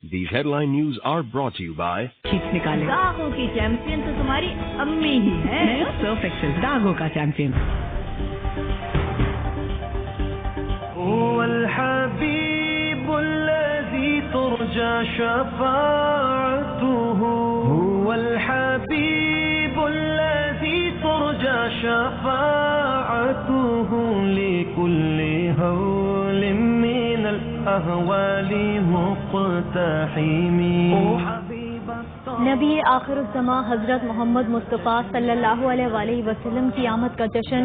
These headline news are brought to you by दागों की champion तो तुम्हारी अम्मी ही है। सर्फ एक्सेल दागों का चैंपियन। हुवल हबीबुल्लज़ी तुरजा शफ़ाअतुहु हुवल हबीबुल्लज़ी तुरजा शफ़ाअतुहु लिकुल्लि हौलिन मिनल अहवालि मुक़्तहिमी। नबी आखिरुज़्ज़मा हज़रत मोहम्मद मुस्तफ़ा सल्लल्लाहु अलैहि वसल्लम की आमद का जश्न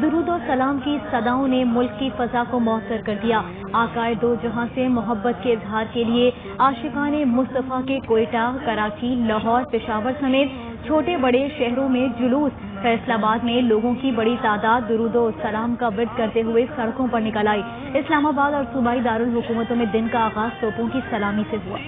दुरूद और सलाम की सदाओं ने मुल्क की फ़ज़ा को मौसर कर दिया। आकाए दो जहां से मोहब्बत के इजहार के लिए आशिकाने मुस्तफ़ा के कोयटा, कराची, लाहौर, पेशावर समेत छोटे बड़े शहरों में जुलूस, फैसलाबाद में लोगों की बड़ी तादाद दुरूद और सलाम का विर्द करते हुए सड़कों पर निकल आई। इस्लामाबाद और सूबाई दारुल हुकूमतों में दिन का आगाज तोपों की सलामी से हुआ।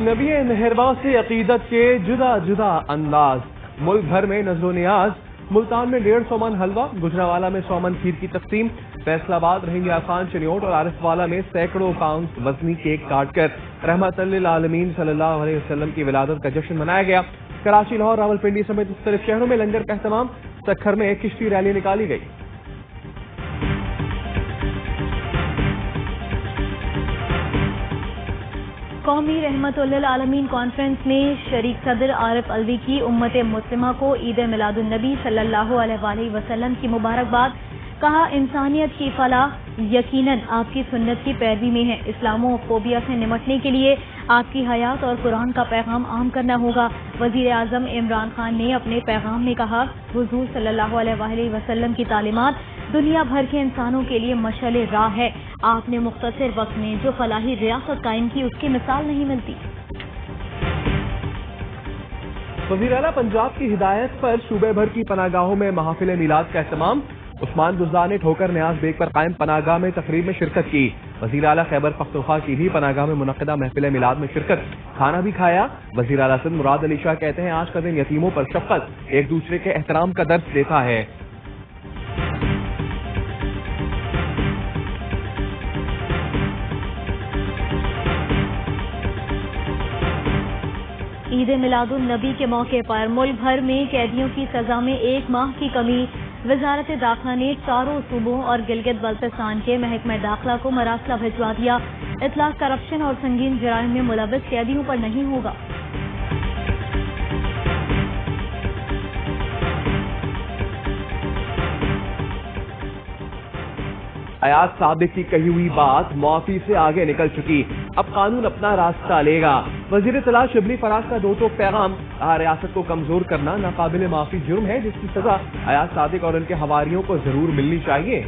नबी मेहरबान से अकीदत के जुदा जुदा अंदाज। मुल्क भर में नज़्र नियाज। मुल्तान में 150 मन हलवा, गुजरावाला में 100 मन खीर की तकसीम। फैसलाबाद, रहीमिया खान, चनियोट और आरिफवाला में सैकड़ों पाउंड वजनी केक काटकर रहमतुल्लिल आलमीन सल्लल्लाहु अलैहि वसल्लम की विलादत का जश्न मनाया गया। कराची, लाहौर, रावलपिंडी समेत मुख्तलिफ शहरों में लंगर का एहतमाम। सखर में एक किश्ती रैली निकाली गई। कौमी रहमतुल्लिल आलमीन कॉन्फ्रेंस में शरीक सदर आरिफ अलवी की उम्मत मुस्लिमा को ईद मिलादुन नबी सल्लल्लाहु अलैहि वसल्लम की मुबारकबाद। कहा, इंसानियत की फलाह यकीनन आपकी सुन्नत की पैरवी में है। इस्लामोफोबिया से निमटने के लिए आपकी हयात और कुरान का पैगाम आम करना होगा। वजीर आजम इमरान खान ने अपने पैगाम में कहा, हुजूर सल्लल्लाहु अलैहि वसल्लम की तालीमात दुनिया भर के इंसानों के लिए मशाल राह है। आपने मुख्तसर वक्त में जो फलाही रियासत कायम की, उसकी मिसाल नहीं मिलती। वज़ीर आला पंजाब की हिदायत पर सूबे भर की पनागाहों में महफिल मिलाद का एहतमाम। उस्मान गुज़ार ने ठोकर न्याज बेग पर कायम पनागाह में तकरीब में शिरकत की। वज़ीर आला खैबर पख्तूनख्वा की भी पनागाह में मुनक़िदा महफिल मिलाद में शिरकत, खाना भी खाया। वज़ीर आला सिंध मुराद अली शाह कहते हैं, आज का दिन यतीमों पर शफ़क़त, एक दूसरे के एहतराम का दर्स देता है। ईद मिलादुन नबी के मौके पर मुल्क भर में कैदियों की सजा में 1 माह की कमी। वजारत दाखिला ने चारों सूबों और गिलगित बल्तिस्तान के महकमा दाखिला को मरासला भिजवा दिया। इतलाक करप्शन और संगीन जराइम में मुलव्विस कैदियों पर नहीं होगा। अयाज सादिक की कही हुई बात मुआफी से आगे निकल चुकी, अब कानून अपना रास्ता लेगा। वजीर इत्तला शिबली फराज का दो टोक पैगाम। रियासत को कमजोर करना नाकाबिल माफी जुर्म है, जिसकी सजा अयाज सादिक और उनके हवारियों को जरूर मिलनी चाहिए।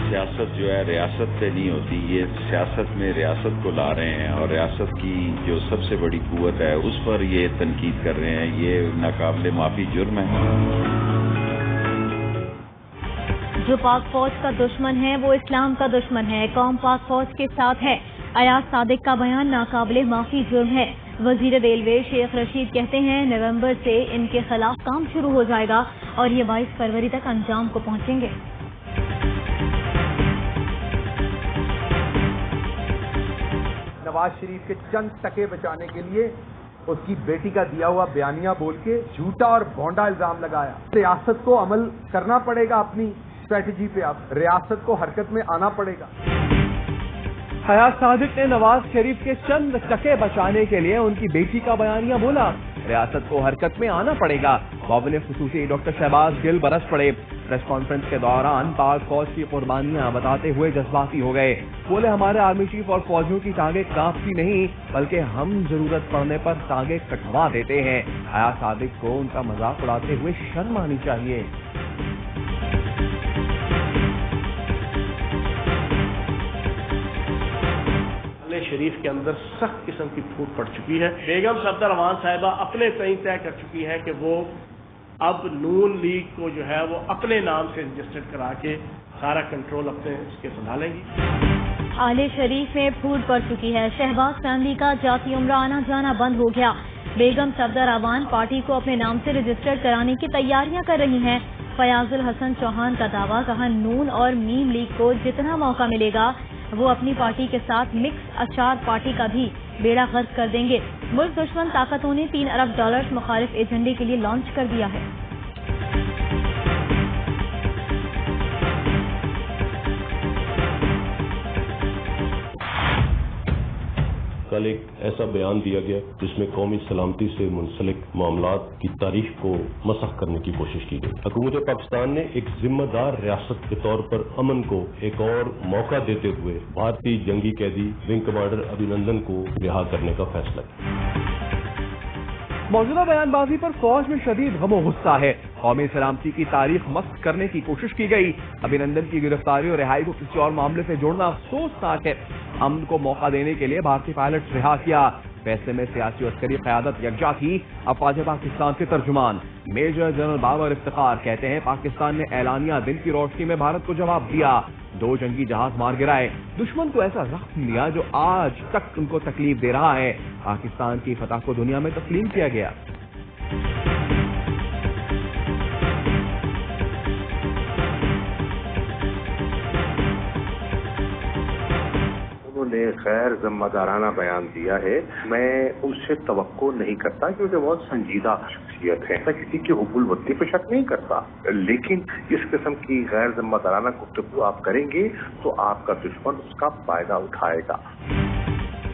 सियासत जो है रियासत पे नहीं होती, ये सियासत में रियासत को ला रहे हैं और रियासत की जो सबसे बड़ी कुव्वत है उस पर ये तनकीद कर रहे हैं। ये नाकाबिले माफी जुर्म है। जो पाक फौज का दुश्मन है वो इस्लाम का दुश्मन है। कौम पाक फौज के साथ है। अयाज सादिक का बयान नाकाबिले माफी जुर्म है। वजीर रेलवे शेख रशीद कहते हैं, नवंबर से इनके खिलाफ काम शुरू हो जाएगा और ये 22 फरवरी तक अंजाम को पहुंचेंगे। नवाज शरीफ के चंद टके बचाने के लिए उसकी बेटी का दिया हुआ बयानिया बोल के झूठा और भोंडा इल्जाम लगाया। रियासत को अमल करना पड़ेगा, अपनी स्ट्रेटजी पे अब रियासत को हरकत में आना पड़ेगा। अयाज सादिक ने नवाज शरीफ के चंद टके बचाने के लिए उनकी बेटी का बयानिया बोला। रियासत को हरकत में आना पड़ेगा। मुआविन खुसूसी डॉक्टर शहबाज गिल बरस पड़े। प्रेस कॉन्फ्रेंस के दौरान पाक फौज की कुर्बानियां बताते हुए जज्बाती हो गए। बोले, हमारे आर्मी चीफ और फौजियों की टांगे कांपती नहीं, बल्कि हम जरूरत पड़ने पर टांगे कटवा देते हैं। अयाज सादिक को उनका मजाक उड़ाते हुए शर्म आनी चाहिए। शरीफ के अंदर सख्त किस्म की फूट पड़ चुकी है। बेगम सफदर अमान साहिबा अपने तय कर चुकी है कि वो अब नून लीग को जो है वो अपने नाम से रजिस्टर्ड करा के सारा कंट्रोल अपने उसके संभालेंगी। आले शरीफ में फूट पड़ चुकी है। शहबाज फैमिली का जाती उम्रा आना जाना बंद हो गया। बेगम सफदर अवान पार्टी को अपने नाम से रजिस्टर्ड कराने की तैयारियां कर रही हैं। फयाजुल हसन चौहान का दावा, कहा नून और मीम लीग को जितना मौका मिलेगा वो अपनी पार्टी के साथ मिक्स अचार पार्टी का भी बेड़ा गर्क कर देंगे। मुल्क दुश्मन ताकतों ने $3 अरब मुखालिफ एजेंडे के लिए लॉन्च कर दिया है। कल एक ऐसा बयान दिया गया जिसमें कौमी सलामती से मुंसलिक मामलात की तारीख को मसख करने की कोशिश की गई। हुकूमत पाकिस्तान ने एक जिम्मेदार रियासत के तौर पर अमन को एक और मौका देते हुए भारतीय जंगी कैदी विंग कमांडर अभिनंदन को रिहा करने का फैसला किया। मौजूदा बयानबाजी पर फौज में शदीद गमो गुस्सा है। कौमी सलामती की तारीख मस्त करने की कोशिश की गई। अभिनंदन की गिरफ्तारी और रिहाई को किसी और मामले से जोड़ना अफसोसनाक है। अमन को मौका देने के लिए भारतीय पायलट रिहा किया। फैसले में सियासी और अस्करी क़यादत यकजा थी। अफवाज पाकिस्तान के तर्जुमान मेजर जनरल बाबर इफ्तिखार कहते हैं पाकिस्तान ने ऐलानिया दिन की रोशनी में भारत को जवाब दिया। 2 जंगी जहाज मार गिराए, दुश्मन को ऐसा जख्म दिया जो आज तक उनको तकलीफ दे रहा है। पाकिस्तान की फतह को दुनिया में तस्लीम किया गया। ने गैर जिम्मेदाराना बयान दिया है। मैं उससे तवक्को नहीं करता क्योंकि बहुत संजीदा शख्सियत है। मैं किसी की हुब्बुल वत्ती पे शक नहीं करता, लेकिन इस किस्म की गैर जिम्मेदाराना गुफ्तगू आप करेंगे तो आपका दुश्मन उसका फायदा उठाएगा।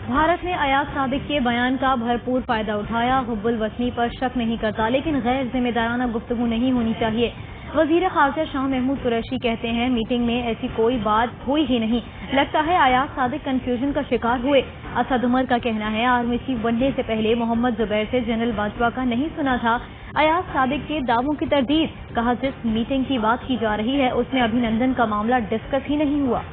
भारत ने अयाज सादिक के बयान का भरपूर फायदा उठाया। हुब्बुल वतनी पर शक नहीं करता, लेकिन गैर जिम्मेदाराना गुफ्तगू नहीं होनी चाहिए। वजीर खारजा शाह महमूद कुरैशी कहते हैं मीटिंग में ऐसी कोई बात हुई ही नहीं। लगता है अयाज सादिक कंफ्यूजन का शिकार हुए। असद उमर का कहना है आर्मी चीफ बनने से पहले मोहम्मद जुबैर से जनरल बाजवा का नहीं सुना था। अयाज सादिक के दावों की तरदीद, कहा जिस मीटिंग की बात की जा रही है उसमें अभिनंदन का मामला डिस्कस ही नहीं हुआ।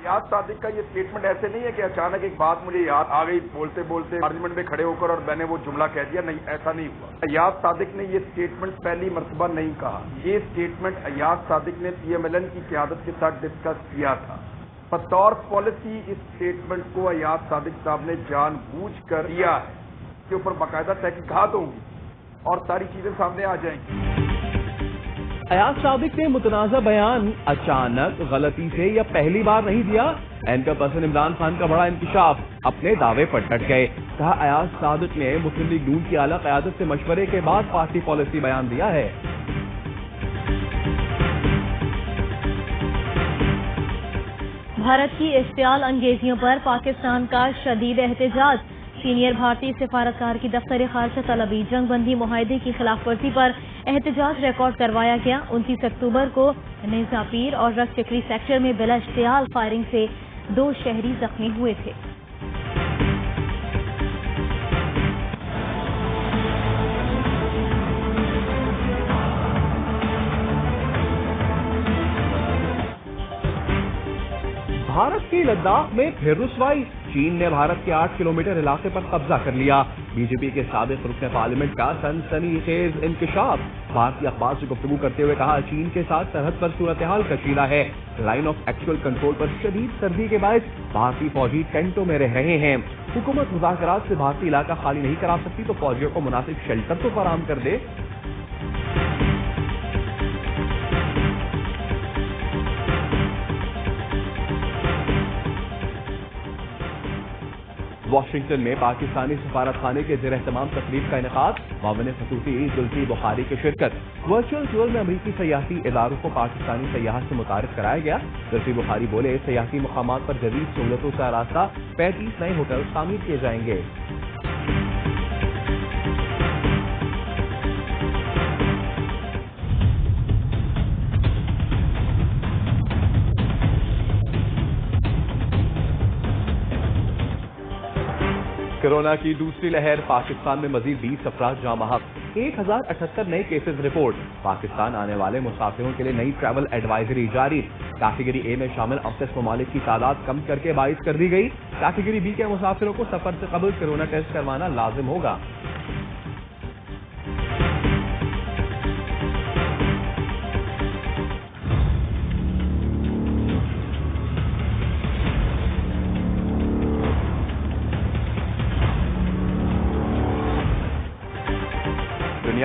अयाज सादिक का ये स्टेटमेंट ऐसे नहीं है कि अचानक एक बात मुझे याद आ गई बोलते बोलते पार्लियामेंट में खड़े होकर और मैंने वो जुमला कह दिया। नहीं, ऐसा नहीं हुआ। अयाज सादिक ने ये स्टेटमेंट पहली मर्तबा नहीं कहा। ये स्टेटमेंट अयाज सादिक ने PMLN की क़यादत के साथ डिस्कस किया था। बतौर पॉलिसी इस स्टेटमेंट को अयाज सादिक साहब ने जानबूझकर दिया है। इसके ऊपर बाकायदा तहकीकात होंगी और सारी चीजें सामने आ जाएंगी। अयाज सादिक ने मुतनाज़ा बयान अचानक गलती से या पहली बार नहीं दिया। एंकर पर्सन इमरान खान का बड़ा इंकशाफ, अपने दावे पर डट गए। कहा अयाज सादिक ने मुस्लिम लीग नून की आला क़यादत से मशवरे के बाद पार्टी पॉलिसी बयान दिया है। भारत की इश्तियाल अंगेजियों पर पाकिस्तान का शदीद एहतजाज। सीनियर भारतीय सिफारतकार की दफ्तर खारजा तलबी जंगबंदी मुआहदे की खिलाफ वर्जी पर एहतजाज रिकॉर्ड करवाया गया। 29 अक्टूबर को निजापीर और रक्चकरी सेक्टर में बिला इश्तियाल फायरिंग से 2 शहरी जख्मी हुए थे। भारत के लद्दाख में फिर रुसवाई। चीन ने भारत के 8 किलोमीटर इलाके पर कब्जा कर लिया। बीजेपी के साबिक रुकने पार्लियामेंट का सनसनीखेज इंकशाफ। भारतीय अखबार से गुफ्तगू करते हुए कहा चीन के साथ सरहद पर सूरत हाल कशीदा है। लाइन ऑफ एक्चुअल कंट्रोल पर शदीद सर्दी के बायस भारतीय फौजी टेंटों में रह रहे हैं। हुकूमत मुज़ाकरात से भारतीय इलाका खाली नहीं करा सकती तो फौजियों को मुनासिब शेल्टर तो फराहम कर दे। वाशिंगटन में पाकिस्तानी सफारतखाने के ज़ेर एहतमाम तकरीब का इनेकाद। मामले खसूसी जुल्फी बुखारी की शिरकत। वर्चुअल टूर में अमरीकी सयाहती इदारों को पाकिस्तानी सयाहत से मुतारिफ कराया गया। जुल्फी बुखारी बोले सयाहती मुकामात पर जदीद सहूलतों से आरास्ता 35 नए होटल तामीर किए जाएंगे। कोरोना की दूसरी लहर। पाकिस्तान में मजीद 20 अफराद जाँ बहक। 1078 नए केसेज रिपोर्ट। पाकिस्तान आने वाले मुसाफिरों के लिए नई ट्रैवल एडवाइजरी जारी। कैटेगरी ए में शामिल 38 ममालिक की तादाद कम करके 22 कर दी गई। कैटेगरी बी के मुसाफिरों को सफर से कबल कोरोना टेस्ट करवाना लाजिम होगा।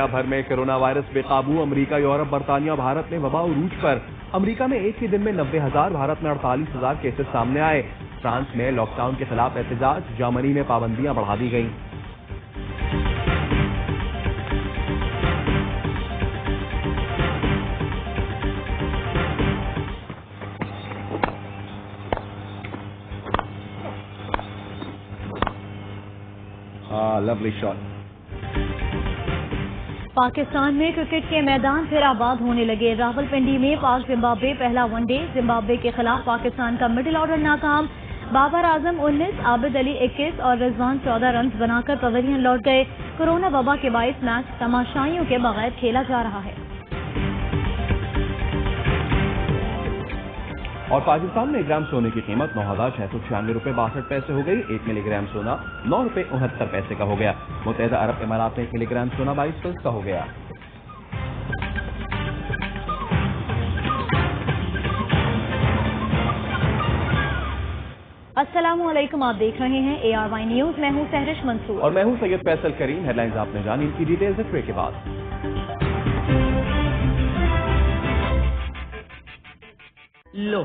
دنیا بھر میں کورونا وائرس بے قابو، امریکہ، یورپ، برطانیہ، بھارت میں وبا عروج پر۔ امریکہ میں ایک ہی دن میں 90,000، بھارت میں 48,000 کیسز سامنے آئے۔ فرانس میں لاک ڈاؤن کے خلاف احتجاج، جرمنی میں پابندیاں بڑھا دی گئیں۔ Lovely shot. پاکستان میں کرکٹ کے میدان پھر آباد ہونے لگے۔ راولپنڈی میں پاک زمبابوے پہلا ون ڈے، زمبابوے کے خلاف پاکستان کا مڈل آرڈر ناکام۔ بابر اعظم 19، عابد علی 21 اور رضوان 14 رنز بنا کر پویلین لوٹ گئے۔ کورونا وبا کے باعث میچ تماشائیوں کے بغیر کھیلا جا رہا ہے۔ اور پاکستان میں 1 گرام سونے کی قیمت 9,696 روپے 62 پیسے ہو گئی۔ 1 ملی گرام سونا 9 روپے 69 پیسے کا ہو گیا۔ متحدہ عرب امارات میں 1 ملی گرام سونا 22 فلس کا ہو گیا۔ السلام علیکم، آپ دیکھ رہے ہیں ARY نیوز۔ میں ہوں سہرش منصور اور میں ہوں سید فیصل کریم۔ ہیڈ لائنز آپ نے جانی، ان کی ڈیٹیلز بریک کے بعد۔ لو